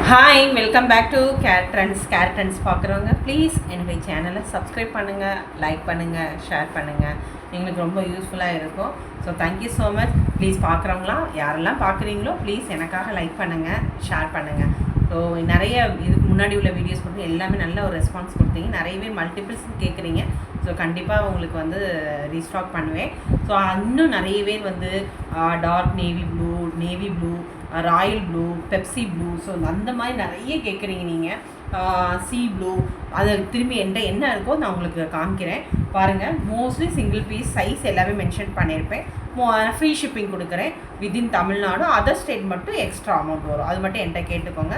Hi, welcome back to care trends பார்க்குறவங்க please என்னுடைய சேனலை சப்ஸ்கிரைப் பண்ணுங்கள், லைக் பண்ணுங்கள், ஷேர் பண்ணுங்கள். எங்களுக்கு ரொம்ப யூஸ்ஃபுல்லாக இருக்கும். So thank you so much. Please பார்க்குறவங்களாம் யாரெல்லாம் பார்க்குறீங்களோ ப்ளீஸ் எனக்காக லைக் பண்ணுங்கள், ஷேர் பண்ணுங்கள். ஸோ நிறைய இதுக்கு முன்னாடி உள்ள வீடியோஸ் கொடுத்து எல்லாமே நல்ல ஒரு ரெஸ்பான்ஸ் கொடுத்தீங்க. நிறையவே மல்டிபிள்ஸ் கேட்குறீங்க. ஸோ கண்டிப்பாக உங்களுக்கு வந்து ரீஸ்டாக் பண்ணுவேன். ஸோ இன்னும் நிறைய பேர் வந்து dark navy blue, royal blue, Pepsi blue, so அந்த மாதிரி நிறைய கேட்குறீங்க நீங்கள். சி ப்ளூ, அது திரும்பி என்ன இருக்கோ நான் உங்களுக்கு காமிக்கிறேன் பாருங்கள். மோஸ்ட்லி சிங்கிள் பீஸ் சைஸ் எல்லாமே மென்ஷன் பண்ணியிருப்பேன். ஃப்ரீ ஷிப்பிங் கொடுக்குறேன் வித்தின் தமிழ்நாடு. அதர் ஸ்டேட் மட்டும் எக்ஸ்ட்ரா அமௌண்ட் வரும். அது மட்டும் என்கிட்ட கேட்டுக்கோங்க.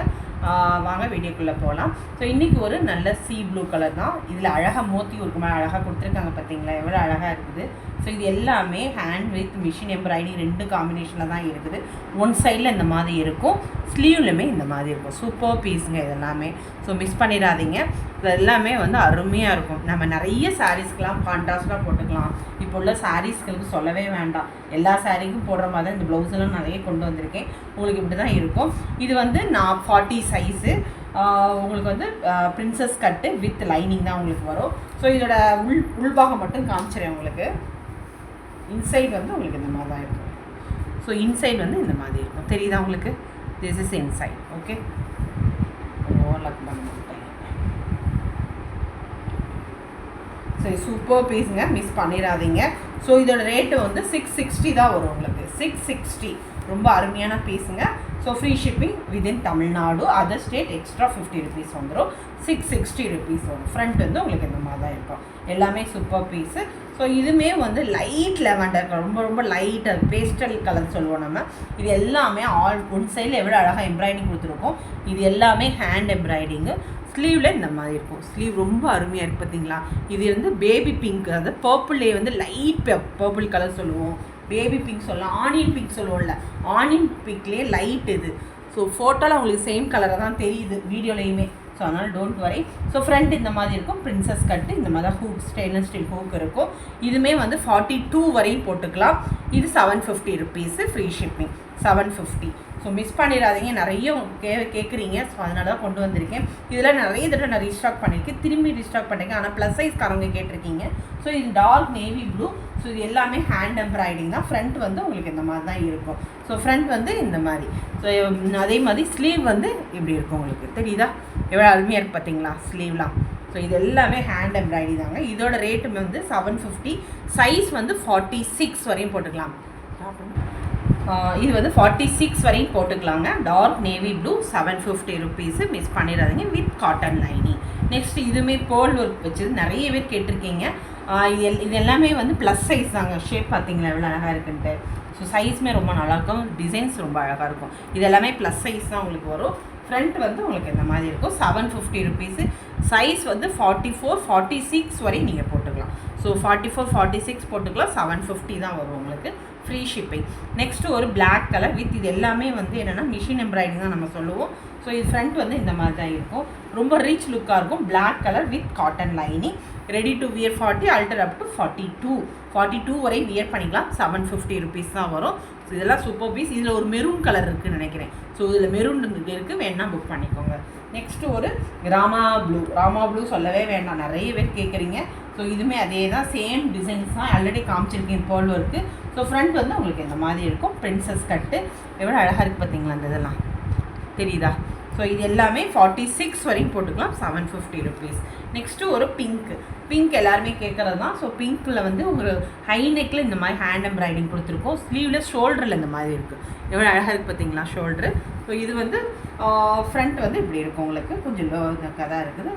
வாங்க வீடியோக்குள்ளே போகலாம். ஸோ இன்றைக்கி ஒரு நல்ல சி ப்ளூ கலர் தான். இதில் அழகாக மோத்தி இருக்குமா அழகாக கொடுத்துருக்காங்க பார்த்தீங்களா, எவ்வளோ அழகாக இருக்குது. ஸோ இது எல்லாமே ஹேண்ட் வித் மிஷின் எம்ப்ராய்டிங் 2 காம்பினேஷனில் தான் இருக்குது. ஒன் சைடில் இந்த மாதிரி இருக்கும், ஸ்லீவ்லையுமே இந்த மாதிரி இருக்கும். சூப்பர் பீஸுங்க இது எல்லாமே. ஸோ மிஸ் பண்ணிடாதீங்க. இது எல்லாமே வந்து அருமையாக இருக்கும். நம்ம நிறைய சாரீஸ்க்கெலாம் கான்ட்ராஸ்டாக போட்டுக்கலாம். இப்போ உள்ள சாரீஸ்களுக்கு சொல்லவே வேண்டாம். எல்லா சாரீக்கும் போடுற மாதிரி தான் இந்த ப்ளவுஸெல்லாம் நிறைய கொண்டு வந்திருக்கேன். உங்களுக்கு இப்படி தான் இருக்கும். இது வந்து நான் 40 சைஸு. உங்களுக்கு வந்து பிரின்சஸ் கட்டு வித் லைனிங் தான் உங்களுக்கு வரும். ஸோ இதோட உள்பாகம் மட்டும் காமிச்சிடறேன் உங்களுக்கு. இன்சைட் வந்து உங்களுக்கு இந்த மாதிரி தான் இருக்கும். ஸோ இன்சைட் வந்து இந்த மாதிரி இருக்கும். தெரியுதா உங்களுக்கு? This is inside. Okay, overlock பண்ண மாட்டேன். ஸோ சூப்பர் பீஸுங்க, மிஸ் பண்ணிடாதீங்க. ஸோ இதோட ரேட்டு வந்து 660 தான் வரும் உங்களுக்கு. 660 ரொம்ப அருமையான பீஸுங்க. So free shipping within Tamil Nadu. Other state extra 50 rupees வந்துடும். 660 ருபீஸ் வரும். ஃப்ரண்ட் வந்து உங்களுக்கு இந்த மாதிரி தான் இருக்கும். எல்லாமே சூப்பர் பீஸு. ஸோ இதுவுமே வந்து லைட் லெவண்டர், ரொம்ப ரொம்ப லைட்டாக பேஸ்டல் கலர் சொல்லுவோம் நம்ம. இது எல்லாமே ஒன் சைடில் எவ்வளோ அழகாக எம்ப்ராய்டிங் கொடுத்துருக்கோம். இது எல்லாமே ஹேண்ட் எம்ப்ராய்டிங்கு. ஸ்லீவில் இந்த மாதிரி இருக்கும். ஸ்லீவ் ரொம்ப அருமையாக இருக்குது பார்த்தீங்களா. இது வந்து பேபி பிங்க், அது பர்பிள்லே வந்து லைட் பர்பிள் கலர் சொல்லுவோம், பேபி பிங்க் சொல்லலாம், ஆனியன் பிங்க் சொல்லுவோம்ல, ஆனியன் பிங்க்லேயே லைட் இது. ஸோ ஃபோட்டோவில் உங்களுக்கு சேம் கலராக தான் தெரியுது வீடியோலையுமே. ஸோ அதனால் டோன்ட் வரி. ஸோ ஃப்ரண்ட் இந்த மாதிரி இருக்கும். பிரின்சஸ் கட்டு இந்த மாதிரி தான் ஹூக், ஸ்டெயின்லெஸ் ஸ்டீல் ஹூக் இருக்கும். இதுவுமே வந்து 42 வரையும் போட்டுக்கலாம். இது 750 rupees, free shipping 750. So miss பண்ணிடாதீங்க. நிறைய கேட்குறீங்க. ஸோ அதனால தான் கொண்டு வந்திருக்கேன். இதில் நிறைய தடவை நான் ரீஸ்டாக் பண்ணியிருக்கேன், திரும்பி ரீஸ்டாக் பண்ணியிருக்கேன். ஆனால் ப்ளஸ் சைஸ்காரங்க கேட்டிருக்கீங்க. ஸோ இது டார்க் நேவி ப்ளூ. ஸோ இது எல்லாமே ஹேண்ட் எம்ப்ராய்டிங் தான். ஃப்ரண்ட் வந்து உங்களுக்கு இந்த மாதிரி தான் இருக்கும். ஸோ ஃப்ரண்ட் வந்து இந்த மாதிரி. ஸோ அதே மாதிரி ஸ்லீவ் வந்து இப்படி இருக்கும். உங்களுக்கு தெரியுதா எவ்வளோ அருமையாக இருக்குது பார்த்தீங்களா ஸ்லீவ்லாம். ஸோ இது எல்லாமே ஹேண்ட் எம்ப்ராய்டி தாங்க. இதோட ரேட்டு வந்து 750. சைஸ் வந்து 46 வரையும் போட்டுக்கலாம். இது வந்து 46 வரையும் போட்டுக்கலாங்க. Dark navy blue 750 rupees, miss பண்ணிடாதீங்க. With cotton lining. நெக்ஸ்ட் இதுவுமே பேர்ல் ஒர்க் வச்சது நிறைய பேர் கேட்டிருக்கீங்க. இது எல்லாமே வந்து ப்ளஸ் சைஸ் தாங்க. ஷேப் பார்த்தீங்களா எவ்வளோ அழகாக இருக்குன்ட்டு. ஸோ சைஸுமே ரொம்ப நல்லாயிருக்கும், டிசைன்ஸ் ரொம்ப அழகாக இருக்கும். இது எல்லாமே ப்ளஸ் சைஸ் தான் உங்களுக்கு வரும். ஃப்ரண்ட் வந்து உங்களுக்கு இந்த மாதிரி இருக்கும். 750 ருபீஸு. சைஸ் வந்து 44, 46 வரை நீங்கள் போட்டுக்கலாம். ஸோ 44, 46 போட்டுக்கலாம். 750 தான் வரும் உங்களுக்கு. Free shipping. நெக்ஸ்ட்டு ஒரு பிளாக் கலர் வித் இது எல்லாமே வந்து என்னென்னா மிஷின் எம்ப்ராய்டிங் தான் நம்ம சொல்லுவோம். ஸோ இது ஃப்ரண்ட் வந்து இந்த மாதிரி தான் இருக்கும். ரொம்ப ரிச் லுக்காக இருக்கும். Black colour with cotton lining. Ready to wear 40, alter up to 42 வரை வியர் பண்ணிக்கலாம். 750 ருபீஸ் தான் வரும். ஸோ இதெல்லாம் சூப்பர் பீஸ். இதில் ஒரு மெரூன் கலர் இருக்குதுன்னு நினைக்கிறேன். ஸோ இதில் மெரூன் இருக்குது, வேணால் புக் பண்ணிக்கோங்க. நெக்ஸ்ட்டு ஒரு ராமா ப்ளூ சொல்லவே வேண்டாம், நிறைய பேர் கேட்குறீங்க. ஸோ இதுவுமே அதே தான், சேம் டிசைன்ஸ் தான் ஆல்ரெடி காமிச்சிருக்கேன். Pearl work. ஸோ ஃப்ரண்ட் வந்து உங்களுக்கு இந்த மாதிரி இருக்கும். பிரின்சஸ் கட்டு எவ்வளோ அழகாக இருக்குது பார்த்தீங்களா இந்த இதெல்லாம், தெரியுதா? ஸோ இது எல்லாமே 46 வரையும் போட்டுக்கலாம். 750 ருபீஸ். நெக்ஸ்ட்டு ஒரு பிங்க் எல்லாருமே கேட்குறது தான். ஸோ பிங்க்கில் வந்து ஒரு ஹை நெக்கில் இந்த மாதிரி ஹேண்ட் எம்ப்ராய்டிங் கொடுத்துருக்கோம். ஸ்லீவில் ஷோல்டரில் இந்த மாதிரி இருக்குது. எவ்வளோ அழகாக இருக்குது பார்த்தீங்களா ஷோல்டரு. ஸோ இது வந்து ஃப்ரண்ட் வந்து இப்படி இருக்கும். உங்களுக்கு கொஞ்சம் லோ தான் இருக்குது.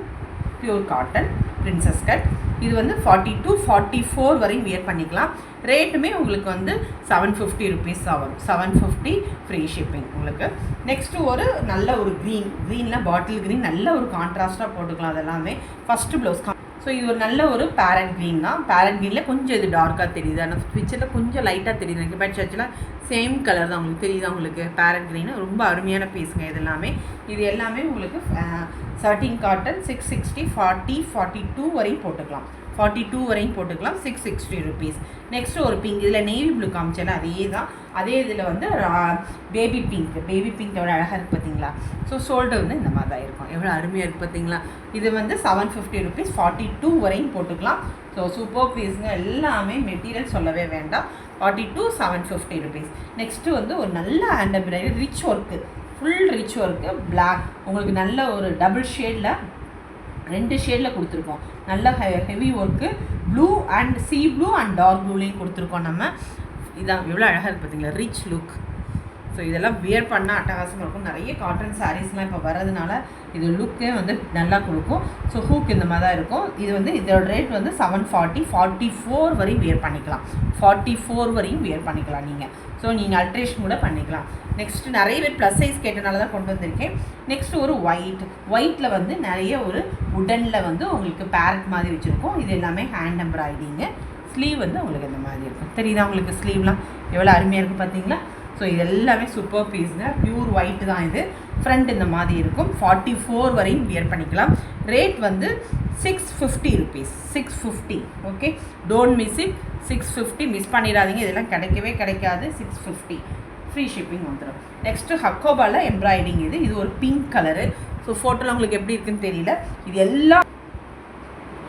Pure cotton princess cut. இது வந்து 42, 44 வரையும் வியர் பண்ணிக்கலாம். ரேட்டுமே உங்களுக்கு வந்து 750 ருபீஸ் தான் வரும். 750 ஃப்ரீ ஷிப்பிங் உங்களுக்கு. நெக்ஸ்ட்டு ஒரு நல்ல ஒரு க்ரீனில் பாட்டில் க்ரீன், நல்ல ஒரு கான்ட்ராஸ்ட்டாக போட்டுக்கலாம். அதெல்லாமே ஃபஸ்ட்டு ப்ளவுஸ். ஸோ இது ஒரு நல்ல ஒரு பேரட் க்ரீன் தான். பேரட் க்ரீனில் கொஞ்சம் இது டார்க்காக தெரியுது, ஆனால் பிக்சரில் கொஞ்சம் லைட்டாக தெரியுது. எனக்கு பேட் சர்ச்சில் சேம் கலர் தான் உங்களுக்கு தெரியுதா. உங்களுக்கு பேரட் க்ரீனு ரொம்ப அருமையான பீஸுங்க இது எல்லாமே. இது எல்லாமே உங்களுக்கு 13 காட்டன் 660, 40, 42 வரையும் போட்டுக்கலாம். 42 வரையும் போட்டுக்கலாம். 660 rupees. நெக்ஸ்ட்டு ஒரு பிங்க், இதில் நேவி ப்ளூ காமிச்சேன்னா அதே தான், அதே இதில் வந்து பேபி பிங்க் எவ்வளோ அழகாக இருக்குது பார்த்தீங்களா. ஸோ ஷோல்டர் வந்து இந்த மாதிரி தான் இருக்கும், எவ்வளோ அருமையாக இருக்குது பார்த்தீங்களா. இது வந்து 750 rupees, 42 வரையும் போட்டுக்கலாம். ஸோ சூப்பர் பீஸுங்க, எல்லாமே மெட்டீரியல் சொல்லவே வேண்டாம். 42, 750 rupees. நெக்ஸ்ட்டு வந்து ஒரு நல்ல hand embroidery rich work, full rich work, black, உங்களுக்கு நல்ல ஒரு டபுள் ஷேடில் 2 ஷேடில் கொடுத்துருக்கோம். நல்ல heavy work, blue and sea blue and dark ப்ளூலேயும் கொடுத்துருக்கோம் நம்ம. இதான் எவ்வளோ அழகாக இருக்குது பார்த்தீங்களா, ரிச் லுக். ஸோ இதெல்லாம் வியர் பண்ணால் அட்டகாசமாக இருக்கும். நிறைய காட்டன் சாரீஸ்லாம் இப்போ வரதுனால இது லுக்கே வந்து நல்லா கொடுக்கும். ஸோ ஹூக் இந்த மாதிரி தான் இருக்கும். இது வந்து இதோட ரேட் வந்து 740, 44 வரையும் வியர் பண்ணிக்கலாம். 44 வரையும் வியர் பண்ணிக்கலாம் நீங்கள். ஸோ நீங்கள் அல்ட்ரேஷன் கூட பண்ணிக்கலாம். நெக்ஸ்ட்டு நிறைய பேர் ப்ளஸ் சைஸ் கேட்டனால தான் கொண்டு வந்திருக்கேன். நெக்ஸ்ட்டு ஒரு ஒயிட்டில் வந்து நிறைய ஒரு உடனில் வந்து உங்களுக்கு பேரட் மாதிரி வச்சுருக்கோம். இது எல்லாமே ஹேண்ட் எம்ப்ராய்டிங்கு. ஸ்லீவ் வந்து உங்களுக்கு இந்த மாதிரி இருக்கும். தெரியுதா உங்களுக்கு ஸ்லீவ்லாம் எவ்வளோ அருமையாக இருக்குது பார்த்தீங்களா. ஸோ இது எல்லாமே சூப்பர் பீஸுங்க, பியூர் ஒயிட் தான் இது. ஃப்ரண்ட் இந்த மாதிரி இருக்கும். 44 வரையும் வியர் பண்ணிக்கலாம். ரேட் வந்து 650 rupees, 650. Okay, don't miss it. 650 miss பண்ணிடாதீங்க, இதெல்லாம் கிடைக்கவே கிடைக்காது. 650 ஃப்ரீ ஷிப்பிங் வந்துடும். நெக்ஸ்ட்டு ஹக்கோபாவில் எம்ப்ராய்டிங், இது ஒரு பிங்க் கலரு. ஸோ ஃபோட்டோவில் உங்களுக்கு எப்படி இருக்குன்னு தெரியல.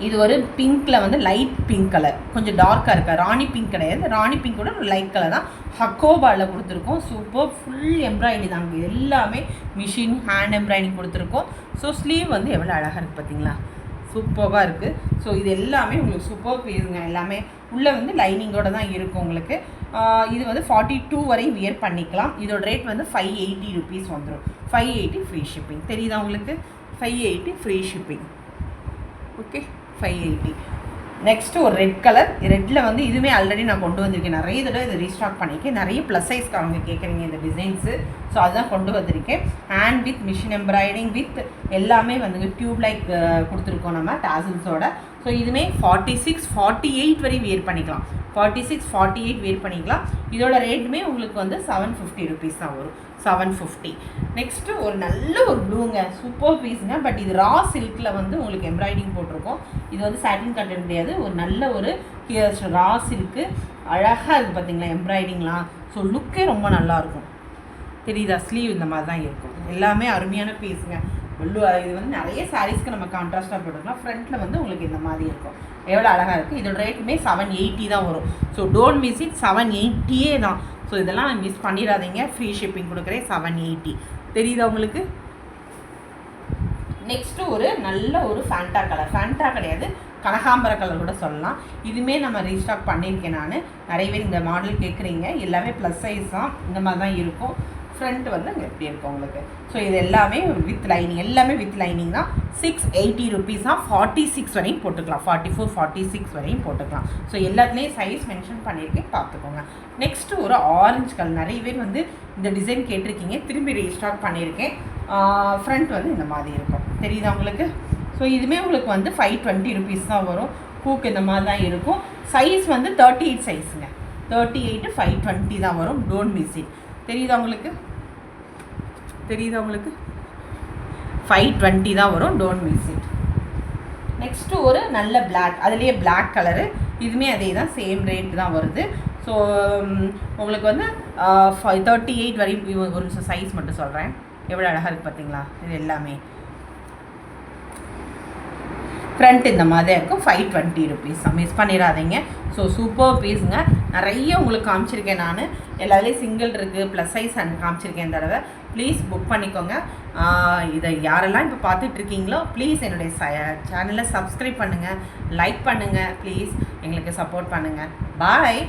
இது ஒரு பிங்க்கில் வந்து லைட் பிங்க் கலர், கொஞ்சம் டார்க்காக இருக்கா, ராணி பிங்க் கிடையாது, ராணி பிங்கோட ஒரு லைட் கலர் தான். ஹக்கோபாவில் கொடுத்துருக்கோம். சூப்பர் ஃபுல் எம்ப்ராய்டிங் தாங்க, எல்லாமே மிஷின் ஹேண்ட் எம்ப்ராய்டிங் கொடுத்துருக்கோம். ஸோ ஸ்லீவ் வந்து எவ்வளோ அழகாக இருக்குது பார்த்தீங்களா, சூப்பராக இருக்குது. ஸோ இது எல்லாமே உங்களுக்கு சூப்பர் பீஸுங்க, எல்லாமே உள்ளே வந்து லைனிங்கோடு தான் இருக்கும் உங்களுக்கு. இது வந்து 42 வரையும் வியர் பண்ணிக்கலாம். இதோட ரேட் வந்து 580 rupees வந்துடும். 580 ஃப்ரீ ஷிப்பிங். தெரியுதா உங்களுக்கு, 580 ஃப்ரீ ஷிப்பிங். ஓகே, 580. நெக்ஸ்ட்டு ஒரு ரெட் கலர். ரெட்டில் வந்து இதுவுமே ஆல்ரெடி நான் கொண்டு வந்திருக்கேன், நிறைய தடவை இதை ரீஸ்டாக் பண்ணியிருக்கேன். நிறைய ப்ளஸ் சைஸ்க்கு அவங்க கேட்குறீங்க இந்த டிசைன்ஸு. ஸோ அதுதான் கொண்டு வந்திருக்கேன். Hand with machine embroidering with எல்லாமே வந்து டியூப் லைட் கொடுத்துருக்கோம் நம்ம டாசல்ஸோட. ஸோ இதுவுமே 46, 48 வரையும் வியர் பண்ணிக்கலாம். 46, 48 வியர் பண்ணிக்கலாம். இதோட ரேட்டுமே உங்களுக்கு வந்து 750 rupees தான் வரும். 750. நெக்ஸ்ட்டு ஒரு நல்ல ஒரு ப்ளூங்க, சூப்பர் பீஸுங்க. பட் இது ரா சில்கில் வந்து உங்களுக்கு எம்ப்ராய்டிங் போட்டிருக்கோம். இது வந்து சாட்டின் காட்டன் கிடையாது, ஒரு நல்ல ஒரு ரா சில்க்கு. அழகாக இருக்குது பார்த்தீங்களா எம்ப்ராய்டிங்லாம். ஸோ லுக்கே ரொம்ப நல்லாயிருக்கும். தெரியுதா, ஸ்லீவ் இந்த மாதிரி தான் இருக்கும். எல்லாமே அருமையான பீஸுங்க. இது வந்து நிறைய சாரீஸ்க்கு நம்ம கான்ட்ராஸ்ட்டாக போட்டுக்கலாம். ஃப்ரண்ட்டில் வந்து உங்களுக்கு இந்த மாதிரி இருக்கும், எவ்வளோ அழகாக இருக்குது. இதோட ரேட்டுமே 780 தான் வரும். ஸோ டோன்ட் மிஸ் இட், 780 தான். ஸோ இதெல்லாம் மிஸ் பண்ணிடாதீங்க, ஃப்ரீ ஷிப்பிங் கொடுக்குறேன். 780. தெரியுதா உங்களுக்கு. நெக்ஸ்ட்டு ஒரு நல்ல ஒரு ஃபேண்டா கலர், ஃபேண்டா கிடையாது கனகாம்பர கலர் கூட சொல்லலாம். இதுவுமே நம்ம ரீஸ்டாக் பண்ணியிருக்கேன் நான். நிறைய பேர் இந்த மாடல் கேட்குறீங்க. எல்லாமே ப்ளஸ் சைஸ் தான், இந்த மாதிரி தான் இருக்கும். ஃப்ரண்ட் வந்து அங்கே எப்படி இருக்கும் உங்களுக்கு. ஸோ இது எல்லாமே வித் லைனிங், எல்லாமே வித் லைனிங் தான். 680 rupees தான். 46 வரையும் போட்டுக்கலாம், 44, 46 வரையும் போட்டுக்கலாம். ஸோ எல்லாத்துலேயும் சைஸ் மென்ஷன் பண்ணியிருக்கேன், பார்த்துக்கோங்க. நெக்ஸ்ட்டு ஒரு ஆரஞ்சு கலர், நிறைய பேர் வந்து இந்த டிசைன் கேட்டிருக்கீங்க, திரும்பி ரீஸ்டாக் பண்ணியிருக்கேன். ஃப்ரண்ட் வந்து இந்த மாதிரி இருக்கும். தெரியுதா உங்களுக்கு. ஸோ இதுவுமே உங்களுக்கு வந்து 520 rupees தான் வரும். ஹூக் இந்த மாதிரி தான் இருக்கும். சைஸ் வந்து 38 சைஸுங்க, 38, 520 தான் வரும். Don't miss it. தெரியுதா உங்களுக்கு, 520 தான் வரும். Don't miss it. நெக்ஸ்ட்டு ஒரு நல்ல பிளாக், அதுலேயே பிளாக் கலரு. இதுவுமே அதே தான், சேம் ரேட் தான் வருது. ஸோ உங்களுக்கு வந்து 38 வரையும். ஒரு சைஸ் மட்டும் சொல்கிறேன், எவ்வளோ அழகாக இருக்குது பார்த்தீங்களா. இது எல்லாமே ஃப்ரண்ட் இந்த மாதிரி இருக்கும். 520 rupees மிஸ் பண்ணிடாதீங்க. ஸோ சூப்பர் பீஸுங்க, நிறைய உங்களுக்கு காமிச்சிருக்கேன் நான். எல்லாத்துலேயும் சிங்கிள் இருக்குது, ப்ளஸ் சைஸ் காமிச்சிருக்கேன் இந்த தடவை. ப்ளீஸ் புக் பண்ணிக்கோங்க. இதை யாரெல்லாம் இப்போ பார்த்துட்ருக்கீங்களோ ப்ளீஸ் என்னுடைய சேனலை சப்ஸ்கிரைப் பண்ணுங்கள், லைக் பண்ணுங்கள், ப்ளீஸ் எங்களுக்கு சப்போர்ட் பண்ணுங்கள். பாய்.